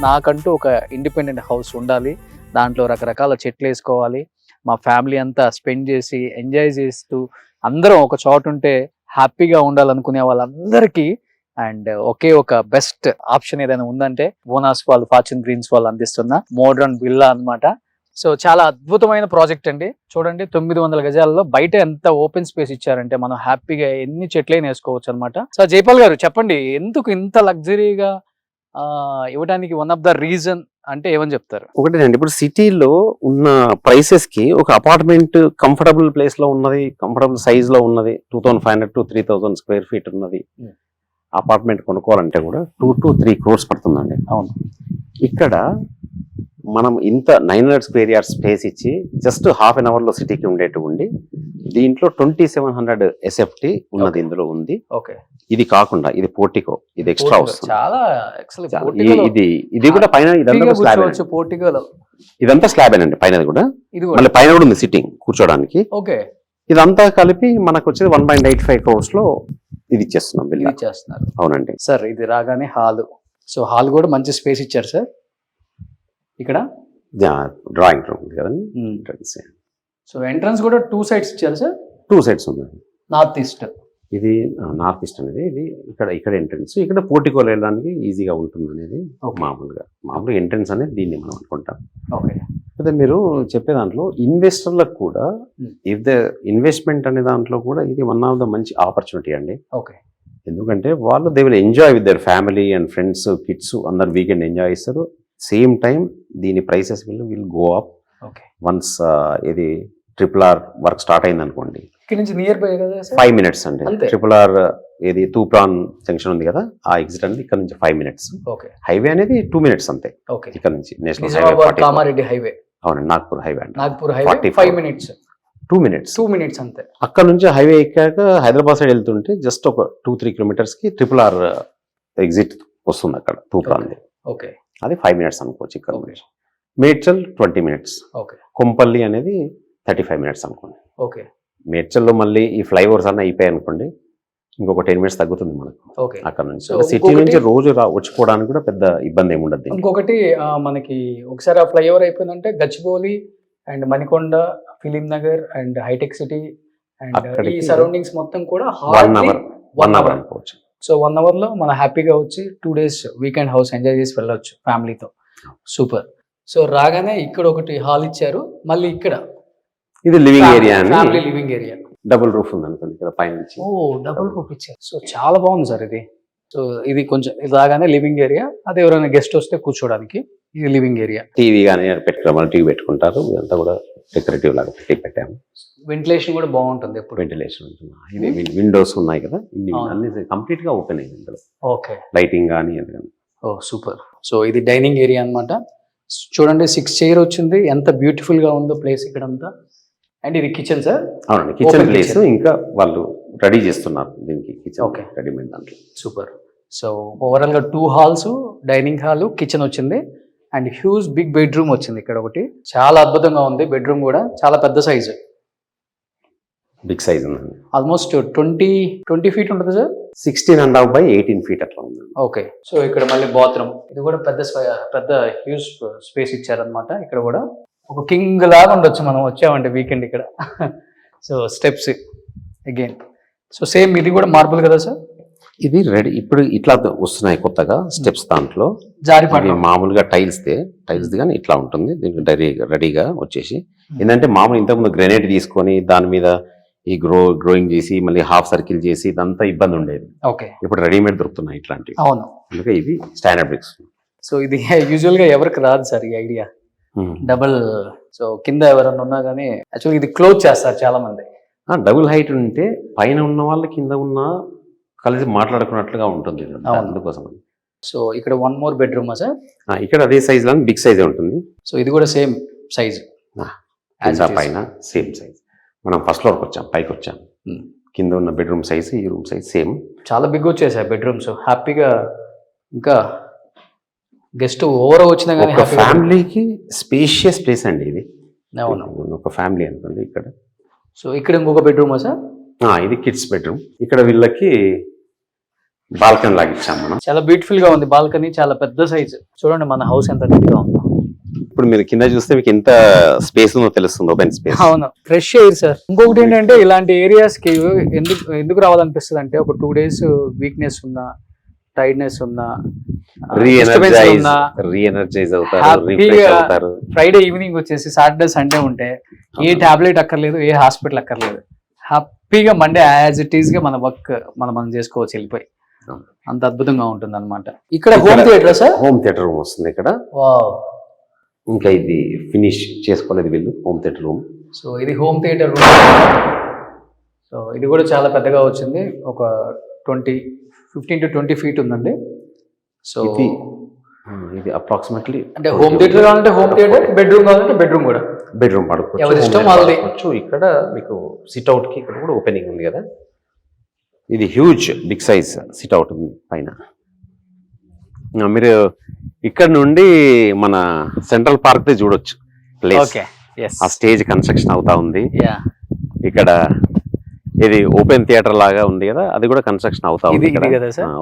నాకంటూ ఒక independent house ఉండాలి, దాంట్లో రకరకాల చెట్లు వేసుకోవాలి, మా ఫ్యామిలీ అంతా స్పెండ్ చేసి ఎంజాయ్ చేస్తూ అందరం ఒక చోట ఉంటే హ్యాపీగా ఉండాలనుకునే వాళ్ళందరికీ అండ్ ఒకే ఒక బెస్ట్ ఆప్షన్ ఏదైనా ఉందంటే బోనాస్ వాళ్ళు ఫార్చ్యూన్ గ్రీన్స్ వాళ్ళు అందిస్తున్న మోడ్రన్ విల్లా అన్నమాట. సో చాలా అద్భుతమైన ప్రాజెక్ట్ అండి. చూడండి 900 గజాలలో బయట ఎంత ఓపెన్ స్పేస్ ఇచ్చారంటే మనం హ్యాపీగా ఎన్ని చెట్లైనా వేసుకోవచ్చు అనమాట. సో జైపాల్ గారు చెప్పండి, ఎందుకు ఇంత లగ్జరీగా ఇవ్వడానికి వన్ ఆఫ్ ద రీజన్ అంటే ఏమని చెప్తారు? ఒకటేనండి, ఇప్పుడు సిటీలో ఉన్న ప్రైసెస్ కి ఒక అపార్ట్మెంట్ కంఫర్టబుల్ ప్లేస్ లో ఉన్నది, కంఫర్టబుల్ సైజ్ లో ఉన్నది, 2500 to 3000 స్క్వేర్ ఫీట్ ఉన్నది అపార్ట్మెంట్ కొనుక్కోవాలంటే కూడా 2 to 3 crores పడుతుందండి. అవును, ఇక్కడ మనం ఇంత 900 స్క్వేర్ యార్డ్ స్పేస్ ఇచ్చి జస్ట్ హాఫ్ అన్ అవర్ లో సిటీకి ఉండేట్టు ఉండి దీంట్లో 2700 SFT ఉన్నది ఇందులో ఉంది. ఓకే, ఇది కాకుండా ఇది పోర్టికో, ఇది ఎక్స్ట్రా వస్తుంది. చాలా ఇది కూడా పైన ఇదంతా స్లాబ్, ఇదంతా స్లాబ్ ఏనండి. పైన కూడా మళ్ళీ పైన కూడా ఉంది సిట్టింగ్ కూర్చోడానికి. ఓకే, ఇదంతా కలిపి మనకు వచ్చేది 1.85 crores లో ఇది ఇచ్చేస్తున్నాం. ఇచ్చేస్తున్నారు. అవునండి సార్. ఇది రాగానే హాల్. సో హాల్ కూడా మంచి స్పేస్ ఇచ్చారు సార్. ఇక్కడ డ్రాయింగ్ రూమ్ కదండి. సో ఎంట్రన్స్ కూడా 2 sides ఇచ్చారు సార్. 2 sides ఉందండి. నార్త్ ఈస్ట్, ఇది నార్త్ ఈస్ట్ అనేది, ఇది ఇక్కడ ఎంట్రన్స్, ఇక్కడ పోర్టికోలో వెళ్ళడానికి ఈజీగా ఉంటుంది అనేది మామూలుగా ఎంట్రన్స్ అనేది దీన్ని మనం అనుకుంటాం. ఓకే, అయితే మీరు చెప్పే దాంట్లో ఇన్వెస్టర్లకు కూడా ఇఫ్ ద ఇన్వెస్ట్మెంట్ అనే దాంట్లో కూడా ఇది వన్ ఆఫ్ ద మంచి ఆపర్చునిటీ అండి. ఓకే, ఎందుకంటే వాళ్ళు they will enjoy with their family and friends, kids అందరు వీకెండ్ ఎంజాయ్ చేస్తారు. సేమ్ టైం దీని prices will go up once ఇది RRR వర్క్ స్టార్ట్ అయింది అనుకోండి. ఇక్కడ నుంచి నియర్ బై కదా 5 minutes అండి. RRR ఇది తూప్రాన్ జంక్షన్ ఉంది కదా, ఆ ఎగ్జిట్ అనేది ఇక్కడ నుంచి 5 minutes. హైవే అనేది 2 minutes అంతే. ఇక్కడ నుంచి నేషనల్ హైవే కామారెడ్డి హైవే, అవునండి, నాగ్పూర్ హైవే అంటే 5 minutes 2 minutes అంతే. అక్కడ నుంచి హైవే ఎక్కాక హైదరాబాద్ సైడ్ వెళ్తుంటే జస్ట్ ఒక 2-3 kilometers కి RRR ఎగ్జిట్ వస్తుంది అక్కడ తూప్రాన్. ఓకే, అది 5 minutes అనుకోవచ్చు. ఇక్కడ మేడ్చల్ 20 minutes. కొంపల్లి అనేది 35 minutes అనుకోండి. ఓకే, మేడ్చల్లో మళ్ళీ ఈ ఫ్లైఓవర్స్ అన్న అయిపోయాయి అనుకోండి, ఇంకొక 10 minutes తగ్గుతుంది మనకు. అక్కడ నుంచి సిటీ నుంచి రోజు వచ్చిపోవడానికి కూడా పెద్ద ఇబ్బంది ఏమి ఉండదు. ఇంకొకటి మనకి ఒకసారి ఆ ఫ్లైఓవర్ అయిపోయిందంటే Gachibowli and Manikonda, Film Nagar and Hitec City and ఈ సరౌండింగ్స్ మొత్తం కూడా 1 hour అనుకోవచ్చు. సో 1 hour లో మనం హ్యాపీగా వచ్చి 2 days వీకెండ్ హౌస్ ఎంజాయ్ చేసి వెళ్ళొచ్చు ఫ్యామిలీతో. సూపర్. సో రాగానే ఇక్కడ ఒకటి హాల్ ఇచ్చారు, మళ్ళీ ఇక్కడ ఇది living area, family living area. Double roof ఉంది అనుకోండి ఇక్కడ పైనుంచి. డబుల్ రూఫ్ ఇచ్చారు. సో చాలా బాగుంది సార్ ఇది. సో ఇది కొంచెం రాగానే లివింగ్ ఏరియా, అదే ఎవరైనా గెస్ట్ వస్తే కూర్చోడానికి ఇది లివింగ్ ఏరియా. టీవీ కానీ పెట్టుకోవాలి, టీవీ పెట్టుకుంటారు. ఇదంతా కూడా డెకరేటివ్ లాగా పెట్టాము. వెంటిలేషన్ కూడా బాగుంటుంది, ఎప్పుడు వెంటిలేషన్ ఉంటుంది. ఇది విండోస్ ఉన్నాయి కదా, అన్ని కంప్లీట్ గా ఓపెన్ అయింది ఇందులో. ఓకే, లైటింగ్ కానీ ఎందుకని. సూపర్. సో ఇది డైనింగ్ ఏరియా అన్నమాట. చూడండి 6 చైర్ వచ్చింది, ఎంత బ్యూటిఫుల్ గా ఉందో ప్లేస్ ఇక్కడ అంతా. అండ్ ఇది కిచెన్ సార్. అవునండి, కిచెన్ ప్లేస్ ఇంకా వాళ్ళు రెడీ చేస్తున్నారు దీనికి కిచెన్ రెడీమేడ్ దాంట్లో. సూపర్. సో ఓవరాల్ గా 2 halls, డైనింగ్ హాల్, కిచెన్ వచ్చింది అండ్ హ్యూజ్ బిగ్ బెడ్రూమ్ వచ్చింది ఇక్కడ ఒకటి. చాలా అద్భుతంగా ఉంది బెడ్రూమ్ కూడా, చాలా పెద్ద సైజు, బిగ్ సైజ్ ఉందండి. ఆల్మోస్ట్ 20 feet ఉంటుంది సార్. 16.5 by 18 feet అట్లా ఉంది. ఓకే, సో ఇక్కడ మళ్ళీ బాత్రూమ్, ఇది కూడా పెద్ద హ్యూజ్ స్పేస్ ఇచ్చారనమాట. ఇక్కడ కూడా ఒక కింగ్ లాగా ఉండొచ్చు మనం వచ్చామంటే వీకెండ్ ఇక్కడ. So steps again. So same ఇది కూడా మార్బుల్ కదా సార్. ఇది రెడీ ఇప్పుడు ఇట్లా వస్తున్నాయి కొత్తగా స్టెప్స్. దాంట్లో జారిపడి మామూలుగా టైల్స్ కానీ ఇట్లా ఉంటుంది. దీనికి రెడీగా వచ్చేసి ఏంటంటే మామూలు ఇంతకుముందు గ్రెనేట్ తీసుకొని దాని మీద ఈ గ్రోయింగ్ చేసి మళ్ళీ హాఫ్ సర్కిల్ చేసి ఇదంతా ఇబ్బంది ఉండేది. ఓకే, ఇప్పుడు రెడీమేడ్ దొరుకుతున్నాయి ఇట్లాంటివి. అవును, అందుకే ఇవి స్టాండర్డ్ బ్రిక్స్. సో ఇది యూజువల్ గా ఎవరికి రాదు సార్ ఈ ఐడియా, డబుల్. సో కింద ఎవరన్నా ఉన్నా కానీ యాక్చువల్గా ఇది క్లోజ్ చేస్తారు చాలా మంది. డబుల్ హైట్ ఉంటే పైన ఉన్న వాళ్ళు కింద ఉన్న కలిసి మాట్లాడుకున్నట్లుగా ఉంటుంది అందుకోసం. సో ఇక్కడ 1 more bedroom సార్. ఇక్కడ అదే సైజ్ లో బిగ్ సైజ్ ఉంటుంది. సో ఇది కూడా సేమ్ సైజ్, పైన సేమ్ సైజ్. మనం ఫస్ట్ ఫ్లోర్కి వచ్చాం, పైకి వచ్చాం. కింద ఉన్న బెడ్రూమ్ సైజ్, ఈ రూమ్ సైజ్ సేమ్. చాలా బిగ్ వచ్చేసాయి బెడ్రూమ్స్. హ్యాపీగా ఇంకా గెస్ట్ ఓవర్ వచ్చినా కానీ ఫ్యామిలీకి స్పేషియస్ ప్లేస్ అండి ఇది. ఒక ఫ్యామిలీ అనుకోండి ఇక్కడ. సో ఇక్కడ ఇంకొక బెడ్రూమా సార్. ఇది కిడ్స్ బెడ్రూమ్. ఇక్కడ వీళ్ళకి బాల్కనీ లాగా ఇచ్చాం మనం. చాలా బ్యూటిఫుల్ గా ఉంది బాల్కనీ, చాలా పెద్ద సైజ్. చూడండి మన హౌస్ ఎంత నీట్ గా ఉందో. ఇప్పుడు మీరు కింద చూస్తే మీకు ఎంత స్పేస్ ఉందో తెలుస్తుంది, ఓపెన్ స్పేస్. అవును, ఫ్రెష్ ఎయిర్ సార్. ఇంకొకటి ఏంటంటే ఇలాంటి ఏరియాస్ కి ఎందుకు రావాలనిపిస్తుంది అంటే, ఒక 2 days వీక్నెస్ ఉన్నా, టైర్డ్నెస్ ఉన్నా, రీఎనర్జైజ్ అవుతారు, రిఫ్రెష్ అవుతారు. ఫ్రైడే ఈవినింగ్ వచ్చేసి సాటర్డే సండే ఉంటే ఏ టాబ్లెట్ అక్కర్లేదు, ఏ హాస్పిటల్ అక్కర్లేదు, హ్యాపీగా మండే యాజ్ ఇట్ ఈస్ గా మన వర్క్ మనం చేసుకోవచ్చు వెళ్ళిపోయి. అంత అద్భుతంగా ఉంటుంది అనమాట. ఇక్కడ home theatre sir, home theatre room వస్తుంది ఇక్కడ. ఇంకా ఇది ఫినిష్ చేసుకోలేదు వీళ్ళు, హోమ్ థియేటర్ రూమ్. సో ఇది హోమ్ థియేటర్ రూమ్. సో ఇది కూడా చాలా పెద్దగా వచ్చింది, ఒక 15 to 20 feet ఉందండి. సో ఇది అప్రాక్సిమేట్లీ అంటే హోమ్ థియేటర్ కావాలంటే హోమ్ థియేటర్, బెడ్రూమ్ కావాలంటే బెడ్రూమ్ కూడా, బెడ్రూమ్ పడుకోవచ్చు. ఎవరి ఇష్టం వాళ్ళది. ఇక్కడ మీకు సిట్అవుట్ కి ఇక్కడ కూడా ఓపెనింగ్ ఉంది కదా. ఇది హ్యూజ్ బిగ్ సైజ్ సిట్అవుట్ ఉంది పైన. మీరు ఇక్కడ నుండి మన సెంట్రల్ పార్క్ ది చూడొచ్చు ప్లేస్. ఆ స్టేజ్ కన్స్ట్రక్షన్ అవుతా ఉంది. ఇక్కడ ఇది ఓపెన్ థియేటర్ లాగా ఉంది కదా, అది కూడా కన్స్ట్రక్షన్ అవుతా ఉంది.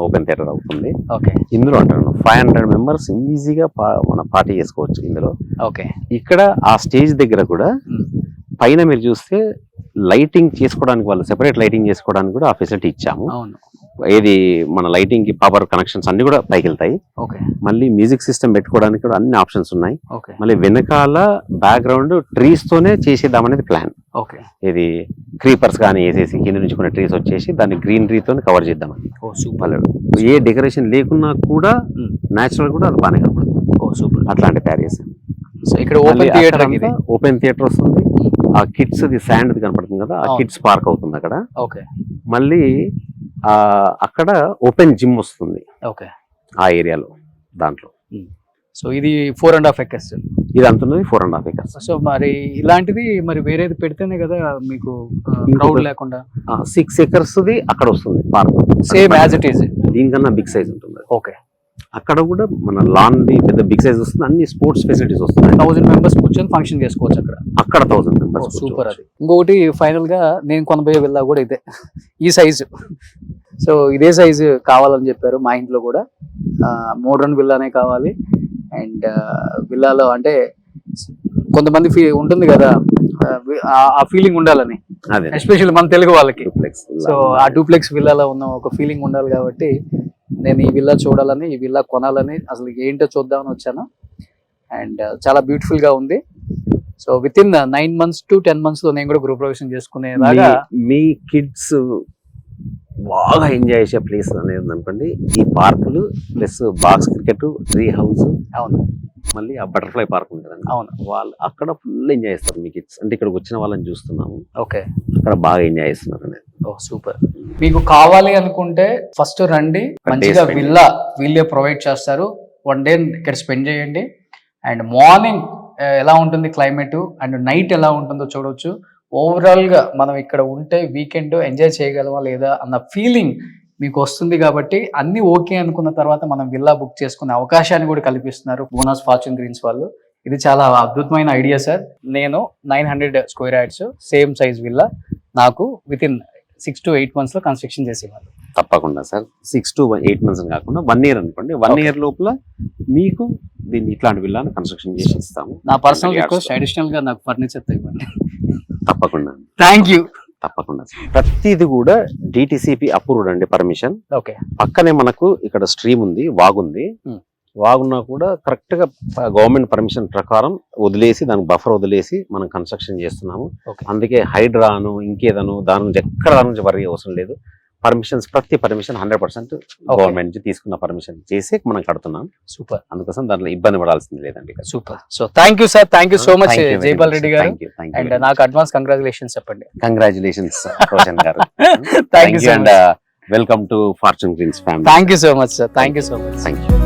ఓపెన్ థియేటర్ అవుతుంది ఇందులో. అంటాను 500 members ఈజీగా మన పార్టీ చేసుకోవచ్చు ఇందులో. ఇక్కడ ఆ స్టేజ్ దగ్గర కూడా పైన మీరు చూస్తే లైటింగ్ చేసుకోవడానికి, వాళ్ళు సెపరేట్ లైటింగ్ చేసుకోవడానికి కూడా ఆ ఫెసిలిటీ ఇచ్చాము. ఏది మన లైటింగ్ కి పవర్ కనెక్షన్స్ అన్ని కూడా పైకి వెళ్తాయి. మళ్ళీ మ్యూజిక్ సిస్టమ్ పెట్టుకోవడానికి కూడా అన్ని ఆప్షన్స్ ఉన్నాయి. మళ్ళీ వెనకాల బ్యాక్గ్రౌండ్ ట్రీస్ తోనే చేసేద్దామనేది ప్లాన్. ఇది క్రీపర్స్ కానీ వేసేసి కింద నుంచి కొన్ని ట్రీస్ వచ్చేసి దాన్ని గ్రీనరీ తో కవర్ చేద్దామని. ఏ డెకరేషన్ లేకున్నా కూడా నేచురల్ కూడా అది బాగానే కనపడుతుంది. అట్లాంటి తయారు చేసాం. ఇక్కడ ఓపెన్ థియేటర్ వస్తుంది. ఆ కిడ్స్ ది శాండ్ కనపడుతుంది కదా, ఆ కిడ్స్ పార్క్ అవుతుంది అక్కడ. మళ్ళీ అక్కడ ఓపెన్ జిమ్ వస్తుంది ఆ ఏరియాలో, దాంట్లో. సో ఇది 4.5 acres. ఇది అంటున్నది 4.5 acres. సో మరి ఇలాంటిది మరి వేరేది పెడితేనే కదా మీకు క్రౌడ్ లేకుండా. 6 acres అక్కడ వస్తుంది park, same as it is. దీనికన్నా బిగ్ సైజ్ ఉంటుంది. అక్కడ కూడా మన లాన్ ది పెద్ద బిగ్ సైజ్ వస్తుంది, అన్ని స్పోర్ట్స్ ఫెసిలిటీస్ వస్తున్నాయి. 1000 members కూర్చొని ఫంక్షన్ చేసుకోవచ్చు అక్కడ 1000 members. సూపర్. అది ఇంకొకటి ఫైనల్ గా నేను కొనబోయే విల్లా కూడా ఇదే, ఈ సైజు. సో ఇదే సైజు కావాలని చెప్పారు మా ఇంట్లో కూడా. మోడర్న్ విల్లానే కావాలి. అండ్ విల్లాలో అంటే కొంతమంది ఉంటుంది కదా, ఆ ఫీలింగ్ ఉండాలని, ఎస్పెషల్లీ మన తెలుగు వాళ్ళకి. సో ఆ డూప్లెక్స్ విల్లాలో ఉన్న ఒక ఫీలింగ్ ఉండాలి కాబట్టి నేను ఈ విల్లా చూడాలని, ఈ విల్లా కొనాలని, అసలు ఏంటో చూద్దామని వచ్చాను. అండ్ చాలా బ్యూటిఫుల్ గా ఉంది. So with in 9 months to 10 months లో నేను కూడా గృహప్రవేశం చేసుకునేలాగా. మీ కిడ్స్ బాగా ఎంజాయ్ చేసే ప్లేస్ అనేది అనుకోండి ఈ పార్కులు, plus box cricket, tree house. అవును. మళ్ళీ ఆ బటర్ఫ్లై పార్క్ ఉంది కదండి. అవును. వాళ్ళు అక్కడ ఫుల్ ఎంజాయ్ చేస్తారు మీ కిడ్స్. అంటే ఇక్కడికి వచ్చిన వాళ్ళని చూస్తున్నాము, అక్కడ బాగా ఎంజాయ్ చేస్తున్నారు అనేది. సూపర్. మీకు కావాలి అనుకుంటే ఫస్ట్ రండి, మంచిగా విల్లా వీళ్ళే ప్రొవైడ్ చేస్తారు. 1 day ఇక్కడ స్పెండ్ చేయండి. అండ్ మార్నింగ్ ఎలా ఉంటుంది క్లైమేట్, అండ్ నైట్ ఎలా ఉంటుందో చూడవచ్చు. ఓవరాల్ గా మనం ఇక్కడ ఉంటే వీకెండ్ ఎంజాయ్ చేయగలమా లేదా అన్న ఫీలింగ్ మీకు వస్తుంది. కాబట్టి అన్ని ఓకే అనుకున్న తర్వాత మనం విల్లా బుక్ చేసుకునే అవకాశాన్ని కూడా కల్పిస్తున్నారు బోనస్ ఫార్చ్యూన్ గ్రీన్స్ వాళ్ళు. ఇది చాలా అద్భుతమైన ఐడియా సార్. నేను 900 square yards same size villa నాకు విత్ ఇన్ 6 to 8 months లో కన్స్ట్రక్షన్ చేసేవాళ్ళు. తప్పకుండా సార్. 6 to 8 months కాకుండా 1 year అనుకోండి. 1 year లోపల మీకు దీన్ని ఇట్లాంటి విల్లాను కన్స్ట్రక్షన్ చేసి ఇస్తాము. నా పర్సనల్ రిక్వెస్ట్, అడిషనల్ గా నాకు ఫర్నిచర్ ఇవ్వండి. తప్పకుండా. Thank you. తప్పకుండా. ప్రతిది కూడా డిటిసిపి అప్రూవ్డ్ అండి, పర్మిషన్. పక్కనే మనకు ఇక్కడ స్ట్రీమ్ ఉంది, వాగుంది. వాగున్నా కూడా కరెక్ట్ గా గవర్నమెంట్ పర్మిషన్ ప్రకారం వదిలేసి, దానికి బఫర్ వదిలేసి మనం కన్స్ట్రక్షన్ చేస్తున్నాము. అందుకే హైడ్రాను ఇంకేదను దాని నుంచి ఎక్కడ దాని నుంచి వరి అవసరం లేదు. పర్మిషన్స్, ప్రతి పర్మిషన్ 100% గవర్నమెంట్ నుంచి తీసుకున్న పర్మిషన్ చేసి మనం కడుతున్నాం. సూపర్. అందుకోసం దాంట్లో ఇబ్బంది పడాల్సింది లేదండి. Super. So thank you sir, thank you so much Jaipal Reddy గారు. అండ్ నాకు అడ్వాన్స్ కంగ్రాచులేషన్స్ చెప్పండి. కంగ్రాచులేషన్స్ రోషన్ గారు. Thank you and welcome to Fortune Greens family. Thank you so much sir. Thank you so much. Thank you.